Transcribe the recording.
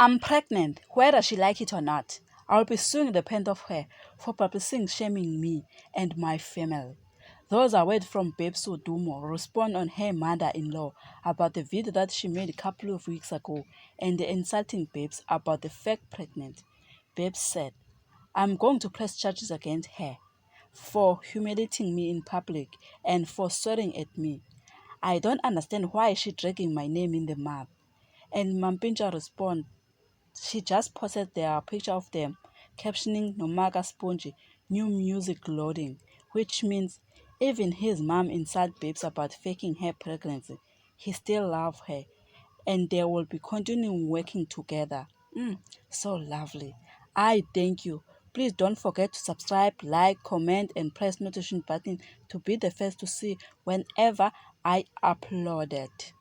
I'm pregnant, whether she like it or not. I'll be suing the parent of her for publicly shaming me and my family. Those are words from Babes Odumo respond on her mother-in-law about the video that she made a couple of weeks ago and the insulting Babes about the fake pregnant. Babes said, I'm going to press charges against her for humiliating me in public and for swearing at me. I don't understand why she's dragging my name in the mud. And Mampinja responded, she just posted their picture of them, captioning Nomaga Spongy, new music loading, which means even his mom insult Babes about faking her pregnancy. He still loves her, and they will be continuing working together. So lovely. I thank you. Please don't forget to subscribe, like, comment, and press notification button to be the first to see whenever I upload it.